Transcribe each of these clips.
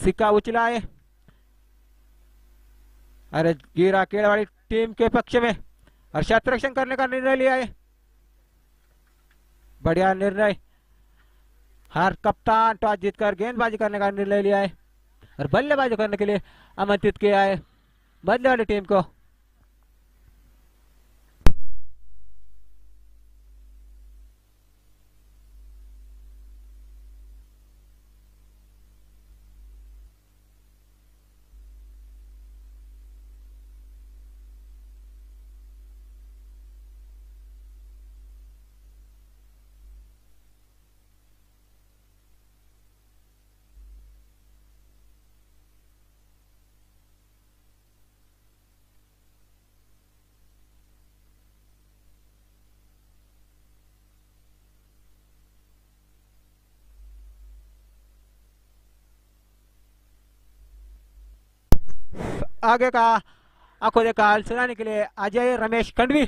सिक्का उछला है। अरे गिरा केड़वाड़ी टीम के पक्ष में और शतरक्षण करने का निर्णय लिया है। बढ़िया निर्णय। हर कप्तान टॉस जीतकर गेंदबाजी करने का निर्णय लिया है और बल्लेबाजी करने के लिए आमंत्रित किया है बदले वाली टीम को। आगे का आंखों देखा हाल सुनाने के लिए अजय रमेश खंडवी।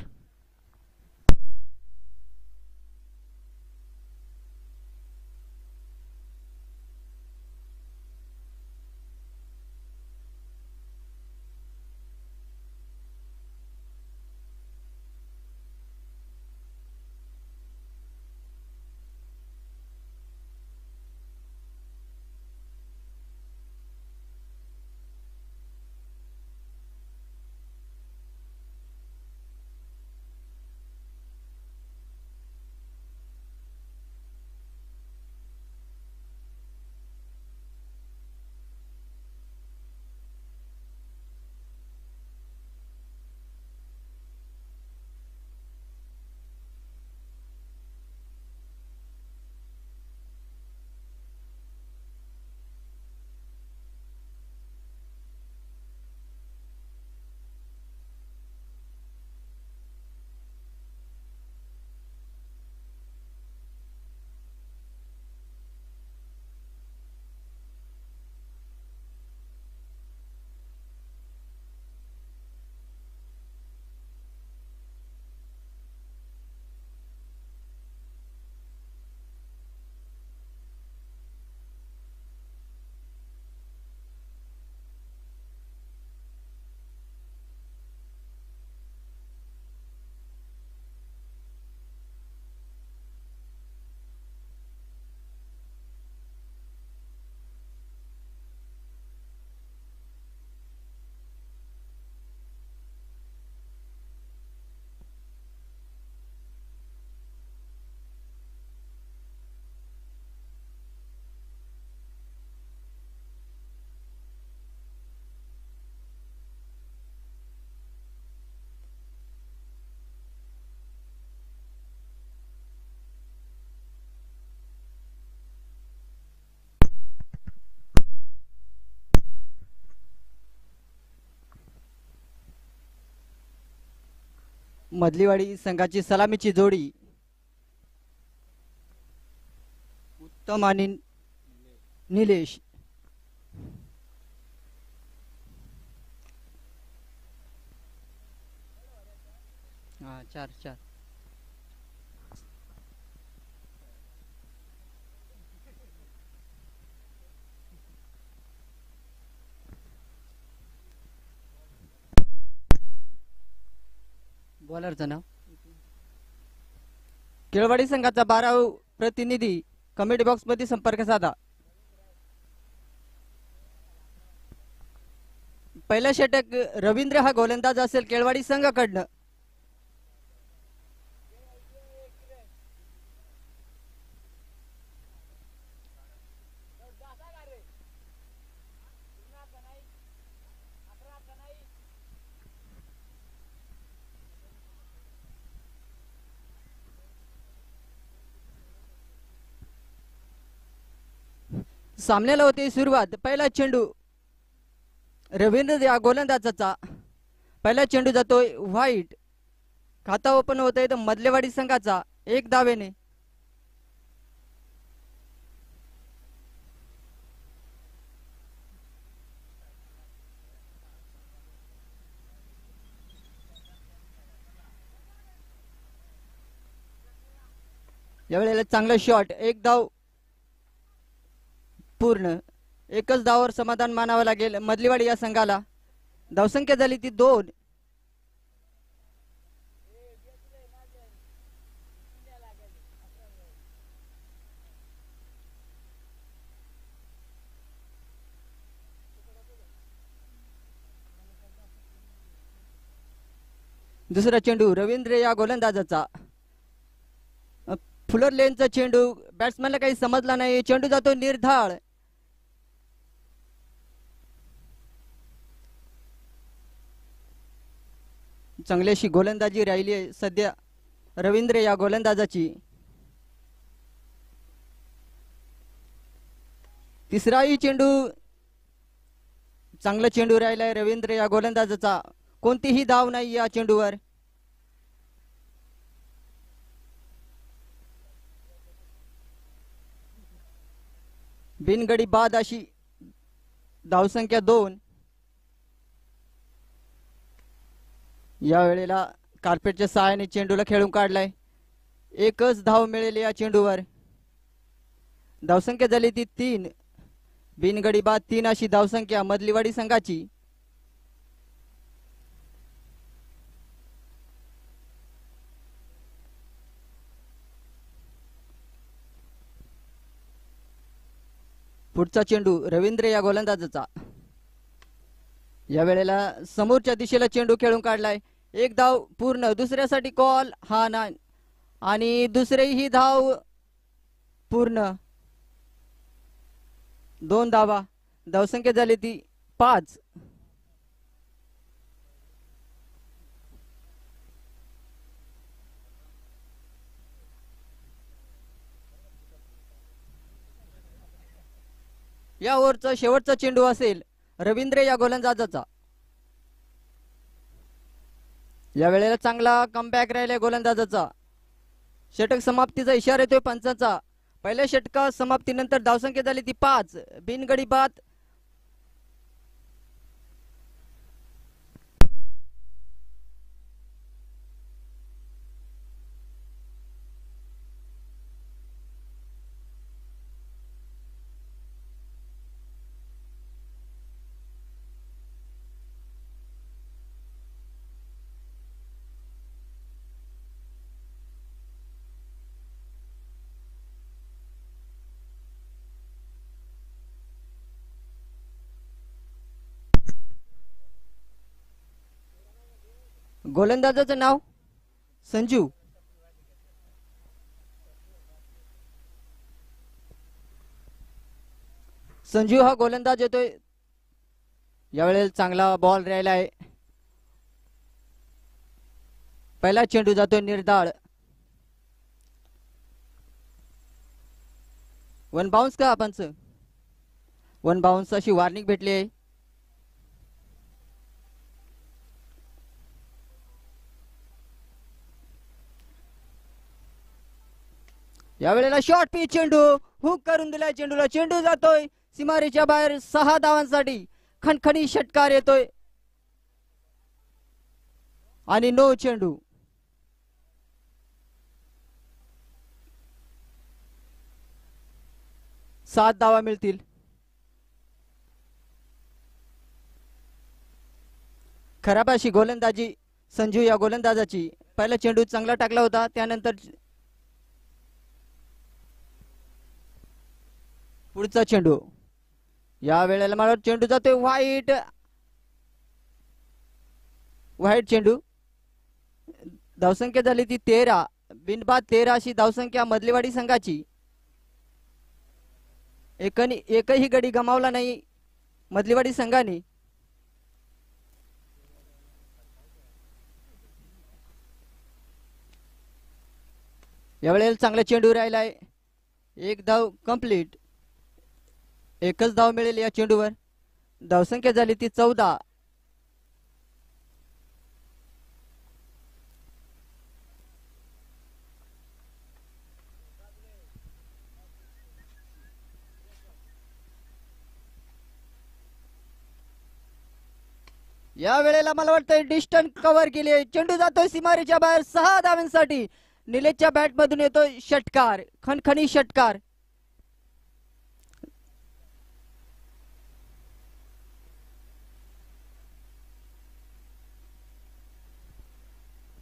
मधलीवाडी संघाची सलामीची जोडी उत्तम आणि निलेश। हाँ 4-4 बॉलरचं नाव केळवाडी संघाचा 12 प्रतिनिधी कमेटी बॉक्स मध्ये संपर्क साधा। पहिला षटक रवींद्र हा गोलंदाज असेल केळवाडी संघाकडनं। सामन्याला होती सुरुवात। पहिला चेंडू रवींद्र या गोलंदाजाचा। पहिला चेंडू जातोय व्हाईट। खाता ओपन होतोय मधलेवाडी संघाचा 1 धावेने। यावेळेला चांगला शॉट 1 धाव पूर्ण। एकच धावावर समाधान मानावं लागेल मधलीवाडी या संघाला. धावसंख्या झाली ती 2. दुसरा चेंडू रवींद्र या गोलंदाजाचा. फुलर लेनचा चेंडू बॅट्समॅनला काही समजला नाही. चेंडू जातो निर्धाळ. चांगली अशी गोलंदाजी राहिली आहे सध्या रवींद्र या गोलंदाजाची. तिसराही चेंडू चांगला चेंडू राहिलाय रवींद्र या गोलंदाजाचा. कोणतीही धाव नाही या चेंडूवर. बिनगडी बाद अशी धावसंख्या 2. या वेळेला कार्पेटच्या सहाय्याने चेंडूला खेळून काढलाय. एकच धाव मिळेल या चेंडूवर. धावसंख्या झाली ती 3. बिनगडी बाद 3 अशी धावसंख्या मधलीवाडी संघाची. पुढचा चेंडू रवींद्र या गोलंदाजाचा. या वेळेला समोरच्या दिशेला चेंडू खेळून काढलाय. एक धाव पूर्ण. दुसऱ्यासाठी कॉल हा नाही आणि दुसरीही धाव पूर्ण. 2 धावा. धावसंख्या झाली ती 5. या ओव्हरचा शेवटचा चेंडू असेल रवींद्र या गोलंदाजाचा. या वेळेला चांगला कमबॅक राहिलाय गोलंदाजाचा. षटक समाप्तीचा इशारा येतोय पंचाचा. पहिल्या षटका समाप्तीनंतर धावसंख्या झाली ती 5. बिनगडी बाद. गोलंदाजाचं नाव संजू. संजू हा गोलंदाज येतोय. यावेळेला चांगला बॉल राहिला आहे. पहिला चेंडू जातोय निर्धाळ. 1 बाउन्स का पंच. 1 बाउन्स अशी वॉर्निंग भेटली आहे. या वेळेला शॉर्ट पिच चेंडू हुक करून दिलाय चेंडूला. चेंडू जातोय सीमारेच्या बाहेर 6 धावांसाठी. खणखणी षटकार येतोय आणि नो चेंडू. सात धावा मिळतील. खराब अशी गोलंदाजी संजू या गोलंदाजाची. पहिला चेंडू चांगला टाकला होता. त्यानंतर पुढचा चेंडू. या वेळेला मला चेंडू जातोय व्हाईट. व्हाईट चेंडू. धावसंख्या झाली ती 13. बिनबाद 13 अशी धावसंख्या मधलीवाडी संघाची. एकही गडी गमावला नाही मधलीवाडी संघाने. यावेळेला चांगला चेंडू राहिलाय. एक धाव कंप्लीट. एकच धाव मिळेल या चेंडूवर. धावसंख्या झाली ती 14. या वेळेला मला वाटतं डिस्टन्स कव्हर केली. चेंडू जातोय सीमारेच्या बाहेर 6 धावांसाठी. निलेशच्या बॅट मधून येतोय षटकार. खणखणी षटकार.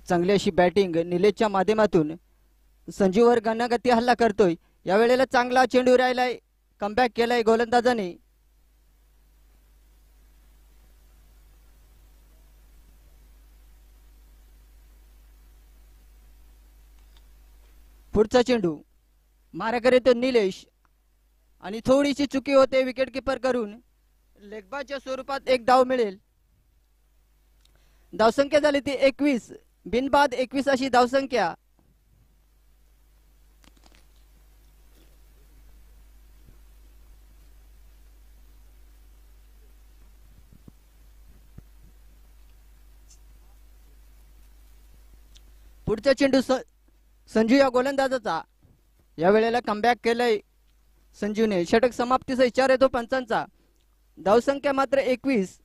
चांगली अशी बॅटिंग निलेशच्या माध्यमातून संजूवर घनगती हल्ला करतोय. या वेळेला चांगला चेंडू राहिलाय, कमबॅक केलाय गोलंदाजाने. पुढचा चेंडू मारा येतो निलेश आणि थोडीशी चुकी होते विकेट किपर करून लेगबाच्या स्वरूपात एक धाव मिळेल. धावसंख्या झाली ती 21, बिनबाद 21 अशी धावसंख्या. पुढचा चेंडू संजू या गोलंदाजाचा. या वेळेला कमबॅक केलंय संजूने. षटक समाप्तीचा इशारा येतो पंचांचा. धावसंख्या मात्र 21.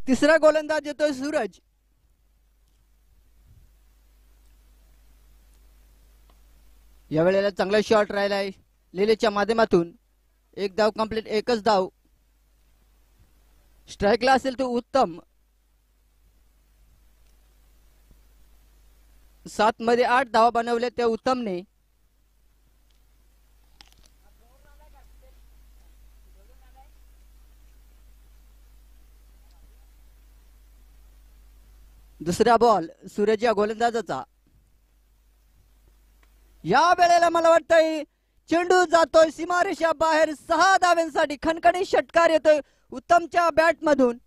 तिसरा गोलंदाज येतोय सूरज. या वेळेला चांगला शॉट राहिलाय लिलेच्या माध्यमातून. एक धाव कंप्लीट, एकच धाव. स्ट्राईकला असेल तो उत्तम. 7 मध्ये 8 धावा बनवल्या त्या उत्तमने. दुसरा बॉल सूरज या गोलंदाजाचा. या वेळेला मला वाटतंय चेंडू जातोय सीमारेषा बाहेर. 6 धाव्यांसाठी खणखणीत षटकार येतोय उत्तमच्या बॅट मधून.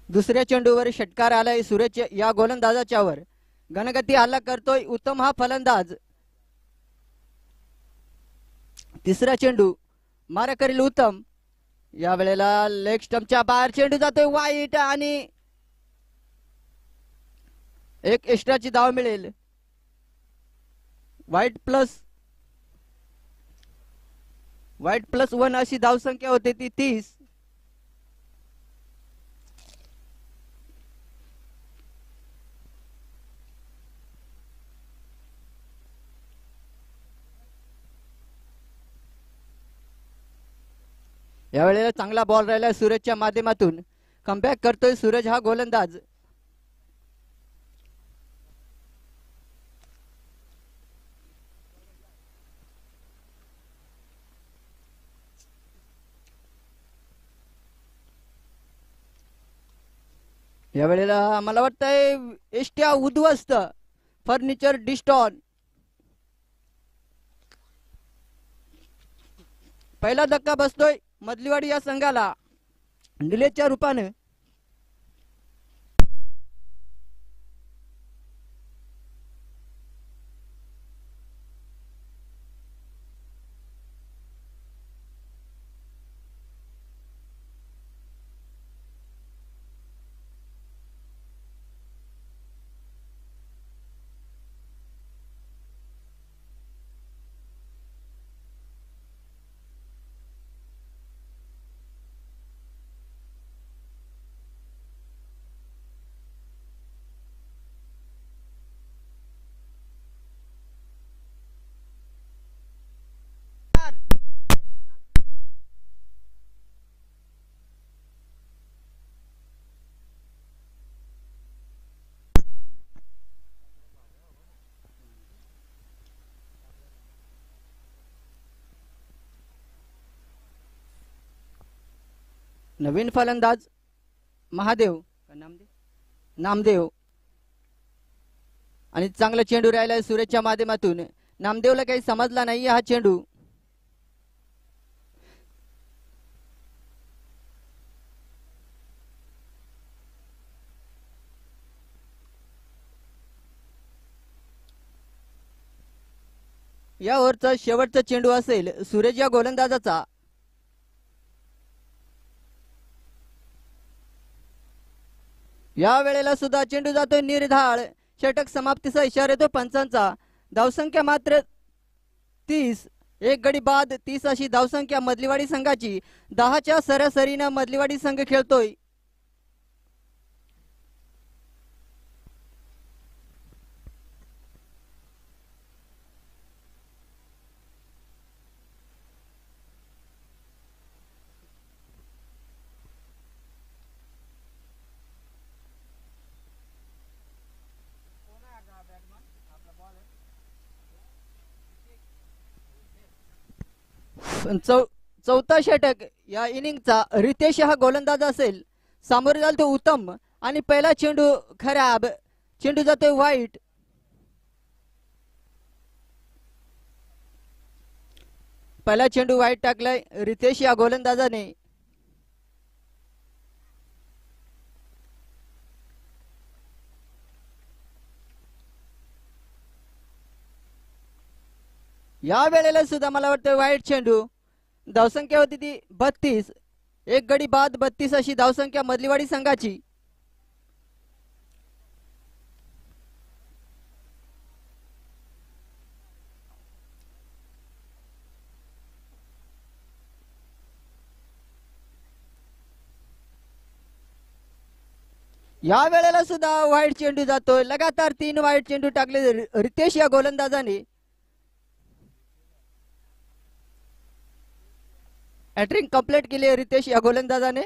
दुसऱ्या चेंडूवर षटकार आलाय सूरज या गोलंदाजाच्यावर. घनगती हल्ला करतोय उत्तम हा फलंदाज. तिसरा चेंडू मारा करील उत्तम. या वेळेला लेग स्टंपच्या बाहेर चेंडू जातोय वाईट आणि एक एक्स्ट्राची धाव मिळेल. वाईट प्लस 1 अशी धावसंख्या होते ती 30. या वेळेला चांगला बॉल राहिला सूरजच्या माध्यमातून. कमबॅक करतोय सूरज हा गोलंदाज. या वेळेला मला वाटतंय एष्ट्या उद्ध्वस्त, फर्निचर डिस्टॉन. पहिला धक्का बसतोय मधलीवाडी या संघाला निलेशच्या रूपाने. नवीन फलंदाज नामदेव आणि चांगला चेंडू राहिला सूरजच्या माध्यमातून. नामदेवला काही समजला नाही हा चेंडू. या ओव्हरचा शेवटचा चेंडू असेल सूरज या गोलंदाजाचा. या वेळेला सुद्धा चेंडू जातोय निर्धाळ. षटक समाप्तीचा इशारा येतो पंचांचा. धावसंख्या मात्र 30. एक गडी बाद 30 अशी धावसंख्या मधलीवाडी संघाची. 10च्या सरासरीनं मधलीवाडी संघ खेळतोय. चौथा षटक या इनिंगचा. रितेश हा गोलंदाज असेल. सामोरे जाल तो उत्तम आणि पहिला चेंडू खराब. चेंडू जातोय वाईट. पहिला चेंडू वाईट टाकलाय रितेश या गोलंदाजाने. या वेळेला सुद्धा मला वाटतं वाईट चेंडू. धावसंख्या होती ती 32. एक गडी बाद 32 अशी धावसंख्या मधलीवाडी संघाची. या वेळेला सुद्धा वाईट चेंडू जातोय. लगातार 3 वाईट चेंडू टाकले रितेश या गोलंदाजाने. हॅट्रिक कंप्लीट केली आहे रितेश या गोलंदाजाने.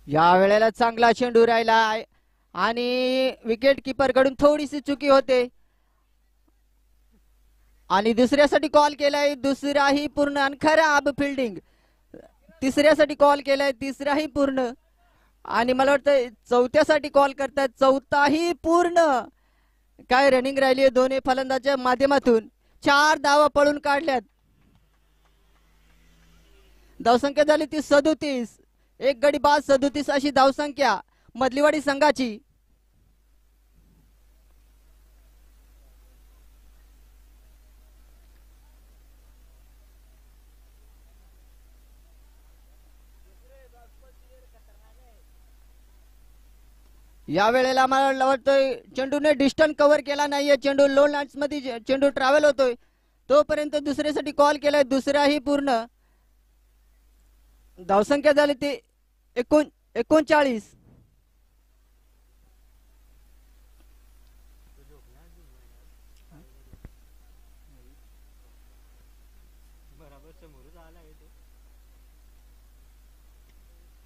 या वेळेला चांगला चेंडू राहिला आणि विकेट किपर कडून थोडीशी चुकी होते आणि दुसऱ्यासाठी कॉल केलाय. दुसराही पूर्ण आणि खराब फिल्डिंग. तिसऱ्यासाठी कॉल केलाय. तिसराही पूर्ण आणि मला वाटतं चौथ्यासाठी कॉल करतात. चौथाही पूर्ण. काय रनिंग राहिली आहे दोन्ही फलंदाजाच्या माध्यमातून. 4 धावा पळून काढल्यात. धावसंख्या झाली ती 37. एक गडी बाद 37 अशी धावसंख्या मधलीवाडी संघाची. या वेळेला मला वाटतंय चेंडूने डिस्टन्स कव्हर केला नाहीये. चेंडू लो लाईन्स मध्ये चेंडू ट्रॅव्हल होतोय. तोपर्यंत दुसऱ्यासाठी कॉल केलाय. दुसराही पूर्ण. धावसंख्या झाली ती 39.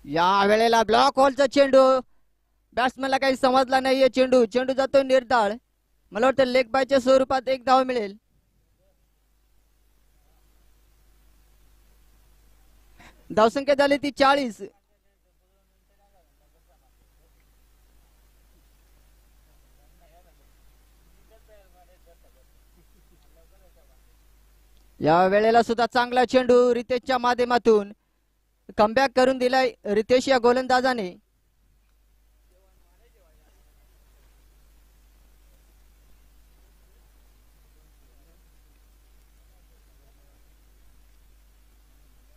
या वेळेला ब्लॉक होलचा चेंडू. बॅट्समॅनला काही समजला नाहीये. चेंडू जातोय निर्धाळ. मला वाटतं लेग बायच्या स्वरूपात 1 धाव मिळेल. धावसंख्या झाली ती 40. या वेळेला सुद्धा चांगला चेंडू रितेशच्या माध्यमातून कमबॅक करून दिलाय रितेश या गोलंदाजाने.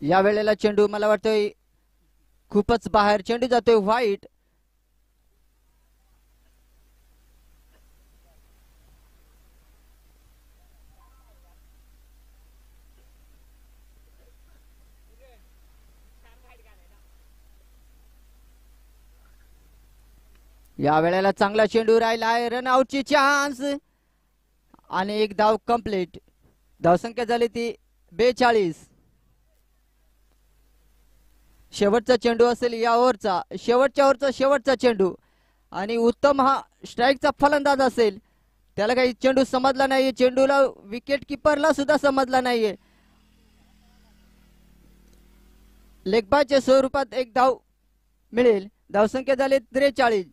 या वेळेला चेंडू मला वाटतोय खूपच बाहेर. चेंडू जातोय व्हाईट. या वेळेला चांगला चेंडू राहिलाय. रन आउटची चान्स आणि 1 धाव कंप्लीट. धावसंख्या झाली ती 42. शेवटचा चेंडू असेल या ओव्हरचा. शेवटच्या ओव्हरचा शेवटचा चेंडू आणि उत्तम हा स्ट्राईकचा फलंदाज असेल. त्याला काही चेंडू समजला नाहीये. चेंडूला विकेट किपरला सुद्धा समजला नाहीये. लेगबायच्या स्वरूपात 1 धाव मिळेल. धावसंख्या झाली 43.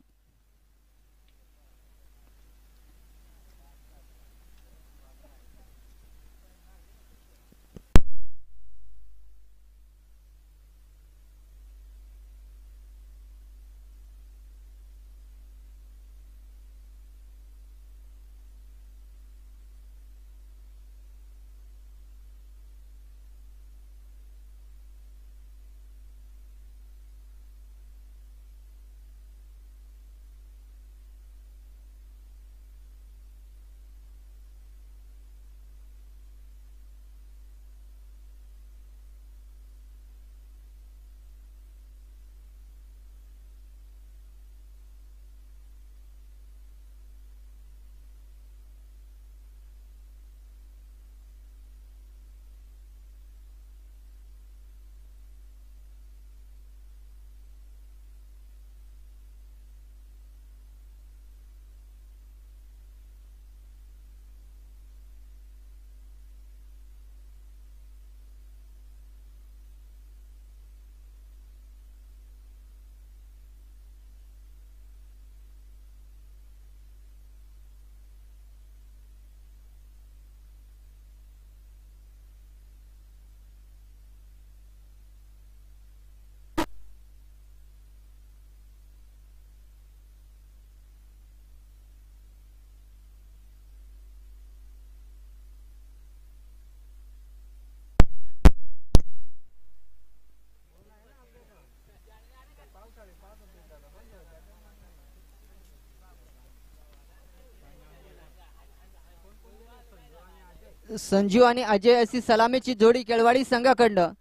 संजू आणि अजय अशी सलामीची जोडी केळवाडी संघाकडनं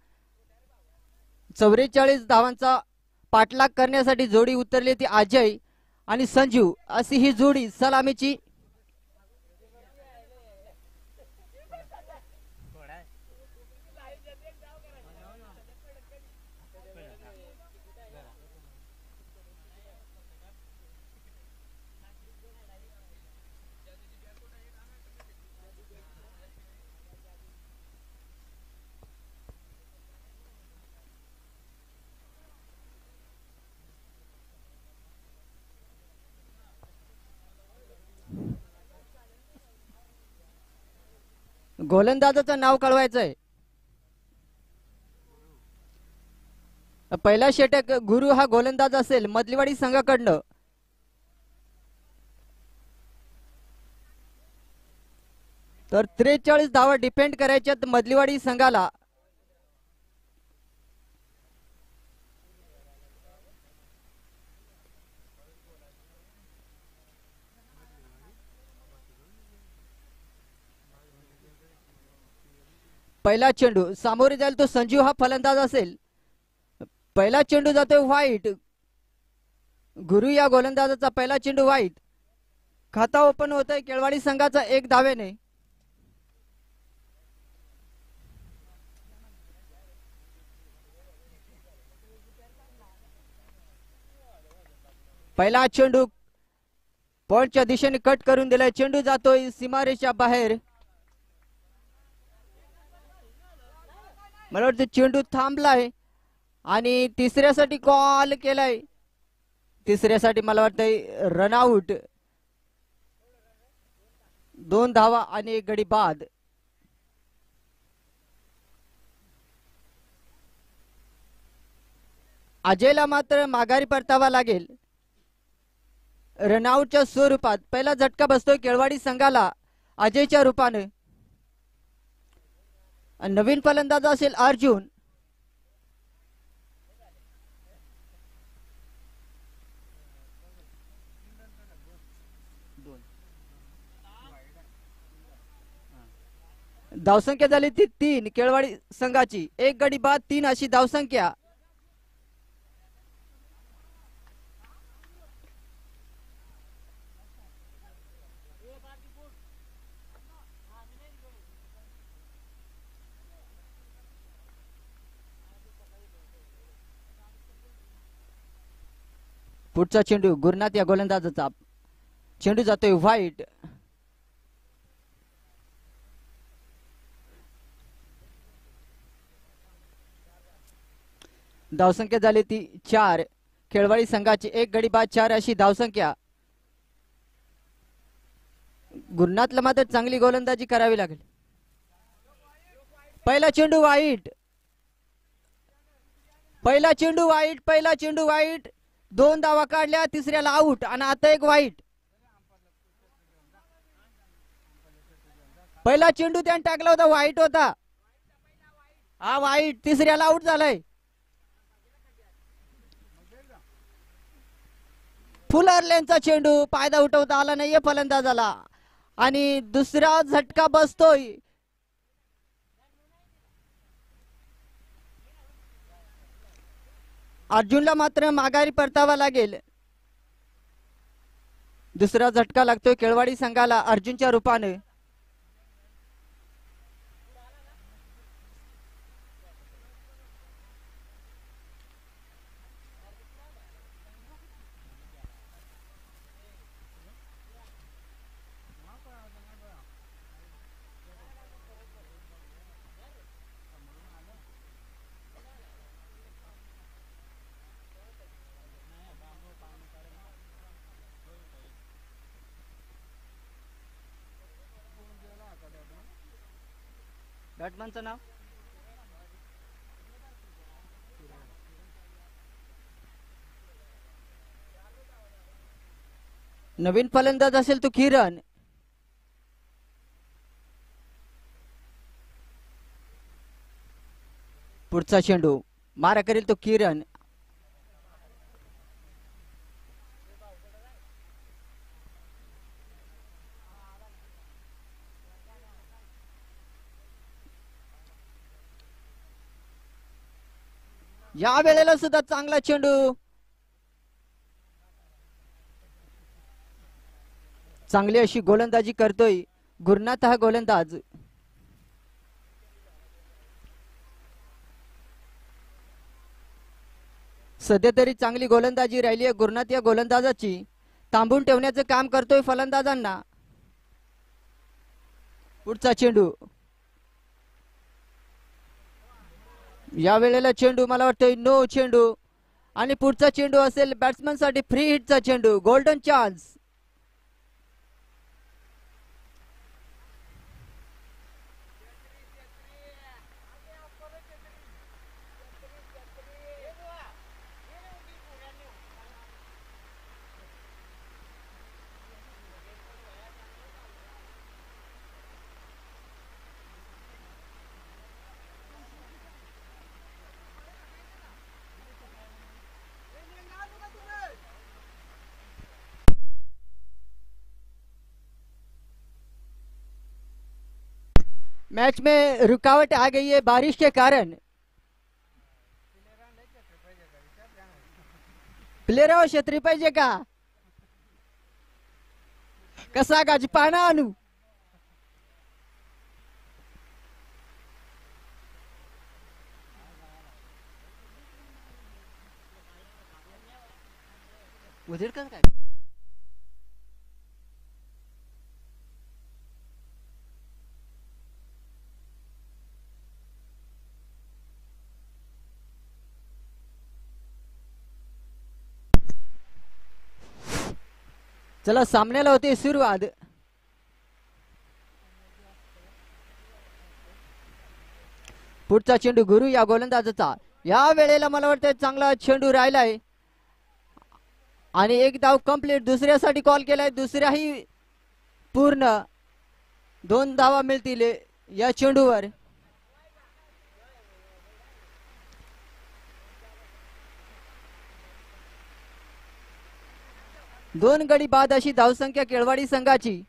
44 धावांचा पाठलाग करण्यासाठी जोडी उतरली ती अजय आणि संजू अशी ही जोडी सलामीची. गोलंदाजाचं नाव कळवायचंय. पहिला षटक गुरु हा गोलंदाज असेल मधलीवाडी संघाकडनं. तर 43 धावा डिफेंड करायच्यात मधलीवाडी संघाला. पहिला चेंडू सामोरे जाईल तो संजू हा फलंदाज असेल. पहिला चेंडू जातोय व्हाईट. गुरु या गोलंदाजाचा पहिला चेंडू व्हाईट. खाता ओपन होतोय केळवाडी संघाचा 1 धावेने. पहिला चेंडू पॉइंटच्या दिशेने कट करून दिलाय. चेंडू जातोय सीमारेषा बाहेर. मला वाटतं चेंडू थांबलाय आणि तिसऱ्यासाठी कॉल केलाय. तिसऱ्यासाठी मला वाटतंय रनआउट. 2 धावा आणि 1 गडी बाद. अजयला मात्र माघारी परतावा लागेल. रनआउटच्या स्वरूपात पहिला झटका बसतोय केळवाडी संघाला अजयच्या रूपाने. नवीन फलंदाज असेल अर्जुन. धावसंख्या झाली ती 3 केळवाडी संघाची. 1 गडी बाद 3 अशी धावसंख्या. पुढचा चेंडू गुरुनाथ या गोलंदाजाचा. चेंडू जातोय व्हाईट. धावसंख्या झाली ती 4 केळवाडी संघाची. 1 गडी बाद 4 अशी धावसंख्या. गुरुनाथला मात्र चांगली गोलंदाजी करावी लागेल. पहिला चेंडू व्हाईट. पहिला चेंडू व्हाईट. पहिला चेंडू व्हाईट. 2 धावा काढल्या. तिसऱ्याला आउट आणि आता 1 व्हाईट. पहिला चेंडू त्याने टाकला होता व्हाईट होता. हा व्हाईट. तिसऱ्याला आउट झालाय. फुलरलेनचा चेंडू फायदा उठवता आला नाहीये फलंदाजाला आणि दुसरा झटका बसतोय. अर्जुनला मात्र माघारी परतावा लागेल. दुसरा झटका लागतोय केळवाडी संघाला अर्जुनच्या रूपाने. बॅट्समनचं नाव नवीन फलंदाज असेल तो किरण. पुढचा चेंडू मारा करेल तो किरण. या वेळेला सुद्धा चांगला चेंडू, चांगली अशी गोलंदाजी करतोय गुरुनाथ हा गोलंदाज. सध्या तरी चांगली गोलंदाजी राहिली आहे गुरुनाथ या गोलंदाजाची. थांबून ठेवण्याचं काम करतोय फलंदाजांना. पुढचा चेंडू, या वेळेला चेंडू मला वाटतंय नो चेंडू, आणि पुढचा चेंडू असेल बॅट्समन साठी फ्री हिटचा चेंडू, गोल्डन चान्स. मैच में रुकावट आ गई है बारिश के कारण. प्लेयरावर छत्री पाहिजे का? कसा गाजी पाना आणू? उधर का काय? चला सामन्याला होते सुरुवात. पुढचा चेंडू गुरु या गोलंदाजाचा. या वेळेला मला वाटतं चांगला चेंडू राहिलाय आणि एक धाव कंप्लीट. दुसऱ्यासाठी कॉल केलाय, दुसराही पूर्ण. 2 धावा मिळतील या चेंडूवर. दोन गडी बाद अशी धावसंख्या केळवाडी संघाची.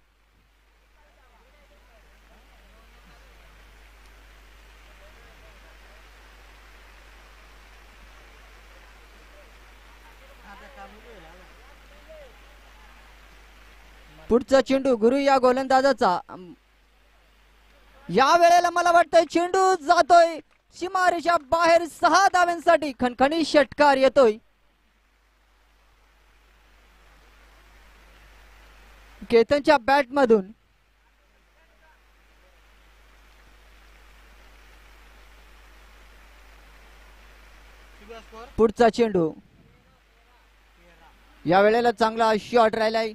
पुढचा चेंडू गुरु या गोलंदाजाचा. या वेळेला मला वाटतंय चेंडू जातोय सीमारेषा बाहेर. 6 धावांसाठी खणखणी षटकार येतोय केतनच्या बॅट मधून. पुढचा चेंडू, या वेळेला चांगला शॉट राहिलाय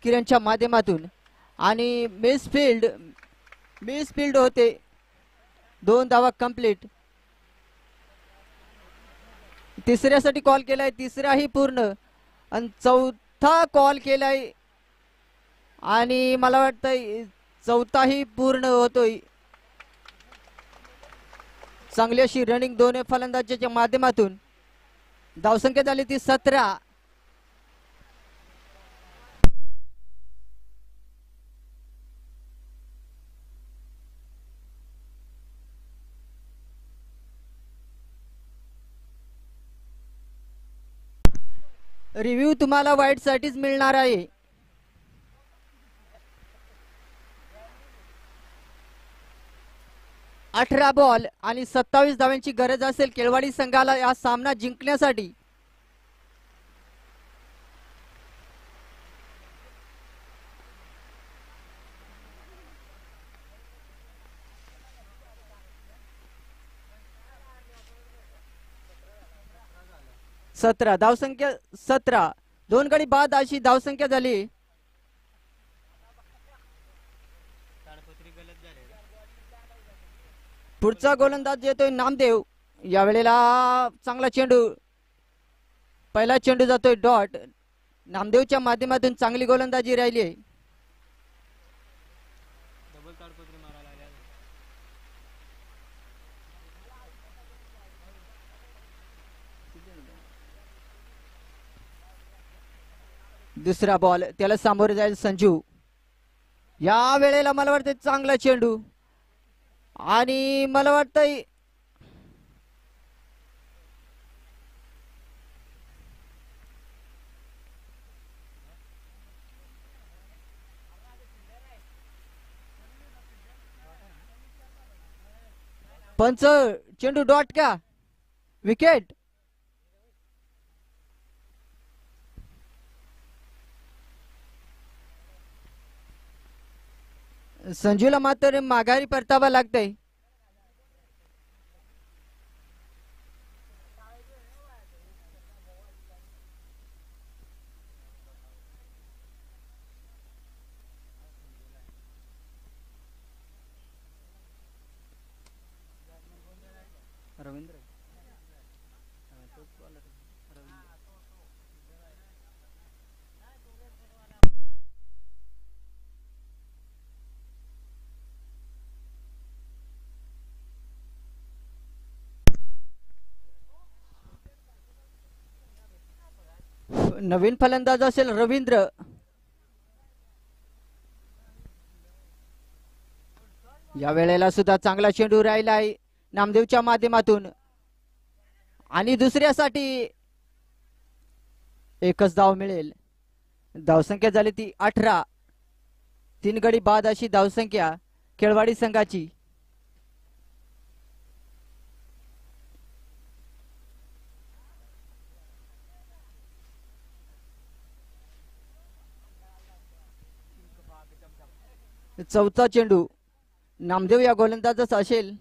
किरणच्या माध्यमातून आणि मिसफील्ड होते. 2 धावा कंप्लीट. तिसऱ्यासाठी कॉल केलाय, तिसराही पूर्ण आणि चौथा कॉल केलाय आणि मला वाटतंय चौथाही पूर्ण होतोय. चांगली अशी रनिंग दोन्ही फलंदाजाच्या माध्यमातून. धावसंख्या झाली ती 17. रिव्ह्यू तुम्हाला वाईट साठीच मिळणार आहे. अठरा बॉल आणि 27 धावांची गरज असेल केळवाडी संघाला हा सामना जिंकण्यासाठी. धावसंख्या 17. 2 गडी बाद अशी धावसंख्या झाली. पुढचा गोलंदाज येतोय नामदेव. या वेळेला चांगला चेंडू, पहिला चेंडू जातोय डॉट. नामदेवच्या माध्यमातून चांगली गोलंदाजी राहिली आहे. दुसरा बॉल, त्याला सामोरे जाईल संजू. या वेळेला मला वाटतं चांगला चेंडू आणि मला वाटतंय पंच चेंडू डॉट का विकेट. संजूला मात्र माघारी परतावा लागतंय. रवींद्र नवीन फलंदाज असेल रवींद्र. या वेळेला सुद्धा चांगला चेंडू राहिला आहे नामदेवच्या माध्यमातून आणि दुसऱ्यासाठी एकच धाव मिळेल. धावसंख्या झाली ती 18. 3 गडी बाद अशी धावसंख्या खेळवाडी संघाची. चौथा चेंडू नामदेव या गोलंदाजच असेल.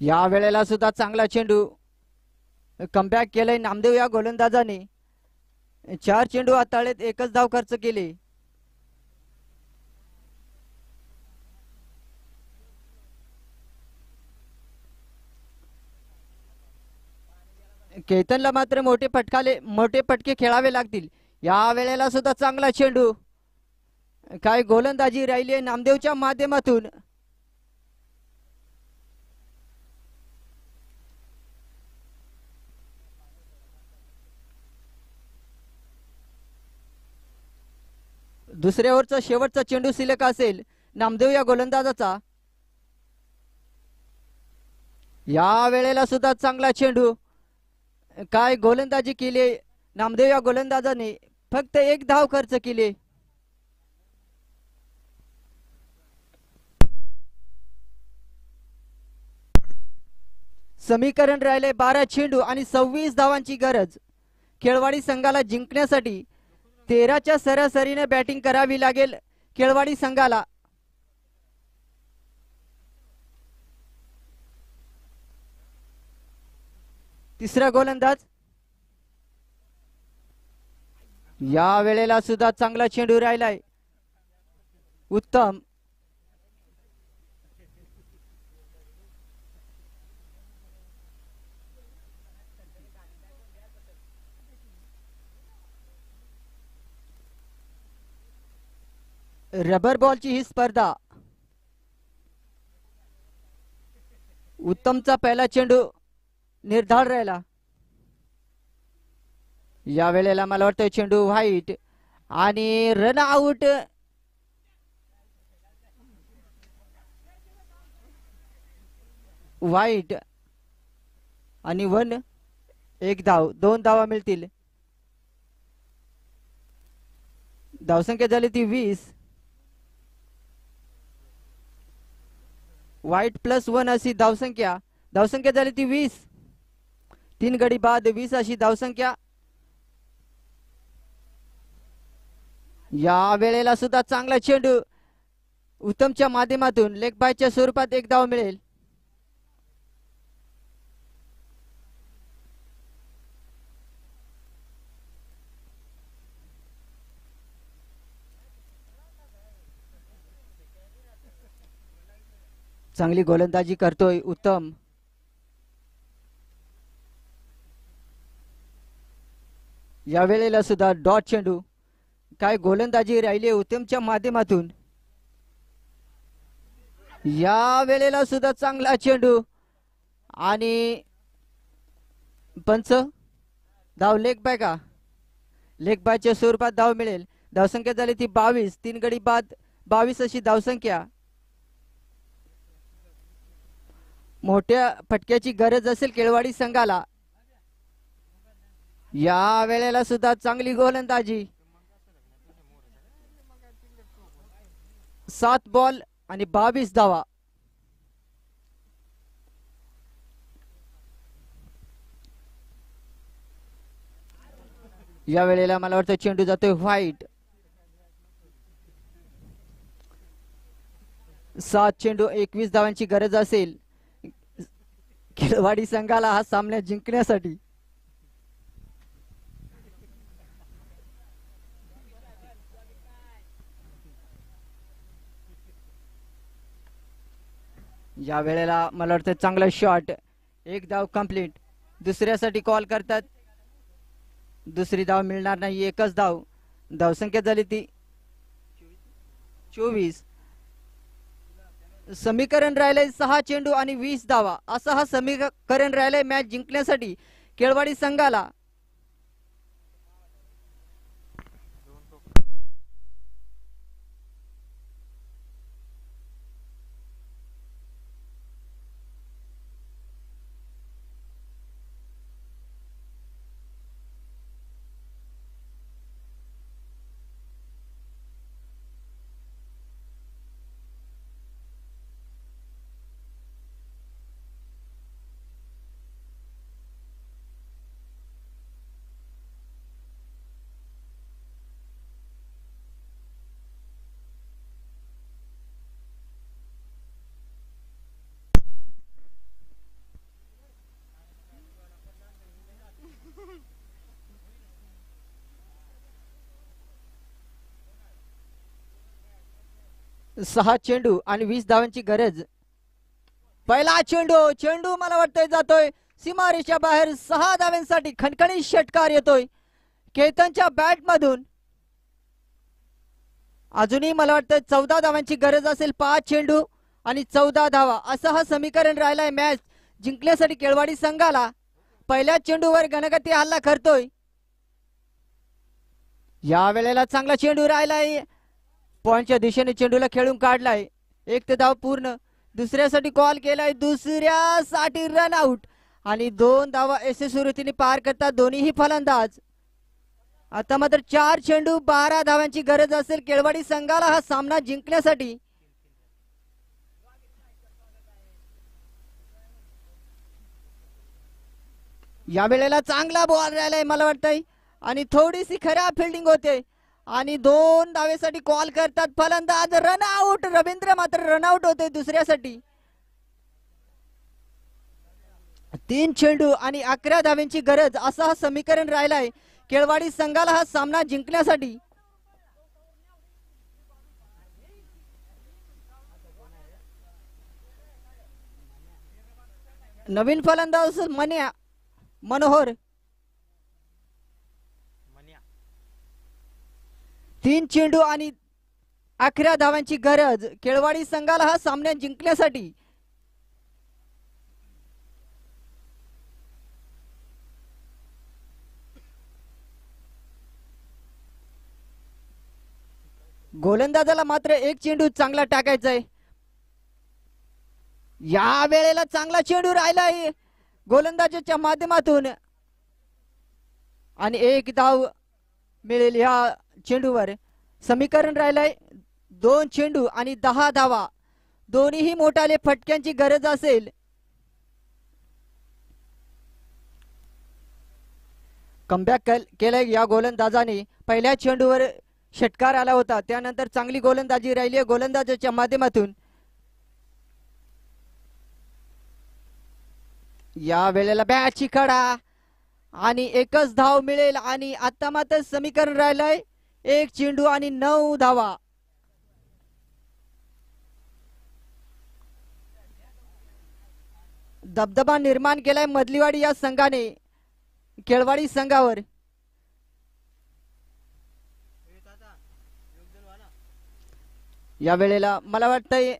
या वेळेला सुद्धा चांगला चेंडू कमबॅक केलंय नामदेव या गोलंदाजाने. 4 चेंडू हाताळत एकच धाव खर्च केले. केतनला मात्र मोठे फटके खेळावे लागतील. या वेळेला सुद्धा चांगला चेंडू. काय गोलंदाजी राहिली आहे नामदेवच्या माध्यमातून. दुसऱ्या ओव्हरचा शेवटचा चेंडू शिल्लक असेल नामदेव या गोलंदाजाचा. या वेळेला सुद्धा चांगला चेंडू. काय गोलंदाजी केली नामदेव या गोलंदाजाने. फक्त 1 धाव खर्च केली. समीकरण राहिले 12 चेंडू आणि 26 धावांची गरज. खेळवाडी संघाला जिंकण्यासाठी 13च्या सरासरीने बॅटिंग करावी लागेल खेळवाडी संघाला. तिसरा गोलंदाज. या वेळेला सुद्धा चांगला चेंडू राहिलाय. उत्तम. रबर बॉलची ही स्पर्धा. उत्तमचा पहिला चेंडू निर्धार राहिला. या वेळेला मला वाटतं चेंडू व्हाईट आणि रन आउट. व्हाईट आणि 1 धाव. 2 धावा मिळतील. धावसंख्या झाली ती 20. व्हाईट +1 अशी धावसंख्या. धावसंख्या झाली ती 20. 3 गडी बाद 20 अशी धावसंख्या. या वेळेला सुद्धा चांगला चेंडू. उत्तमच्या माध्यमातून लेग बायच्या स्वरूपात 1 धाव मिळेल. चांगली गोलंदाजी करतोय उत्तम. या वेळेला सुद्धा डॉट चेंडू. काय गोलंदाजी राहिली उत्तमच्या माध्यमातून. या वेळेला सुद्धा चांगला चेंडू आणि पंच. धाव लेग बाय का. लेग बायच्या स्वरूपात धाव मिळेल. धावसंख्या झाली ती 22. 3 गडी बाद 22 अशी धावसंख्या. मोठ्या फटक्याची गरज असेल केळवाडी संघाला. या वेळेला सुद्धा चांगली गोलंदाजी. 7 बॉल आणि 22 धावा. या वेळेला मला वाटतं चेंडू जातोय व्हाईट. 7 चेंडू 21 धावांची गरज असेल खेळवाडी संघाला हा सामना जिंकण्यासाठी. या वेळेला मला वाटतं चांगला शॉट. 1 धाव कंप्लीट. दुसऱ्यासाठी कॉल करतात. दुसरी धाव मिळणार नाही. एकच धाव. धावसंख्या झाली ती 24. समीकरण राहिलंय 6 चेंडू आणि 20 धावा. असं हा समीकरण राहिलंय मॅच जिंकण्यासाठी केळवाडी संघाला. सहा चेंडू आणि 20 धावांची गरज. पहिला चेंडू मला वाटतंय जातोय सीमारेषा बाहेर. 6 धावांसाठी खणखणीत षटकार येतोय केतनच्या बॅट मधून. अजूनही मला वाटतं 14 धावांची गरज असेल. 5 चेंडू आणि 14 धावा असं हा समीकरण राहिलाय मॅच जिंकण्यासाठी केळवाडी संघाला. पहिल्या चेंडूवर गणगती हल्ला करतोय. या वेळेला चांगला चेंडू राहिलाय. पॉइंटच्या दिशेने चेंडूला खेळून काढलाय. 1 धाव पूर्ण. दुसऱ्यासाठी कॉल केलाय. दुसऱ्यासाठी रन आउट आणि 2 धावा यशस्वी रीतीने पार करतात दोन्हीही फलंदाज. आता मात्र 4 चेंडू 12 धावांची गरज असेल केळवाडी संघाला हा सामना जिंकण्यासाठी. या वेळेला चांगला बॉल राहिलाय मला वाटतंय आणि थोडीशी खराब फिल्डिंग होते आणि 2 धावेसाठी कॉल करतात फलंदाज. Run out. रवींद्र मात्र रन आउट होते दुसऱ्यासाठी. 3 चेंडू आणि 11 धावांची गरज असं हा समीकरण राहिलाय केळवाडी संघाला हा सामना जिंकण्यासाठी. नवीन फलंदाज मनोहर. 3 चेंडू आणि 11 धावांची गरज केळवाडी संघाला हा सामना जिंकण्यासाठी. गोलंदाजाला मात्र 1 चेंडू चांगला टाकायचा आहे. या वेळेला चांगला चेंडू राहिलाय गोलंदाजाच्या माध्यमातून आणि 1 धाव मिळेल या चेंडूवर. समीकरण राहिलंय 2 चेंडू आणि 10 धावा. दोन्हीही मोठाले फटक्यांची गरज असेल. कमबॅक केलंय या गोलंदाजाने. पहिल्या चेंडूवर षटकार आला होता. त्यानंतर चांगली गोलंदाजी राहिली आहे गोलंदाजाच्या माध्यमातून. या वेळेला बॅटची कडा आणि 1च धाव मिळेल आणि आता मात्र समीकरण राहिलंय 1 चेंडू आणि 9 धावा. दबदबा निर्माण केलाय मधलीवाडी या संघाने केळवाडी संघावर. या वेळेला मला वाटतंय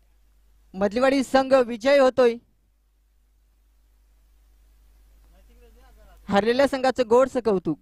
मधलीवाडी संघ विजय होतोय. हरलेल्या संघाचं गोडसं कौतुक.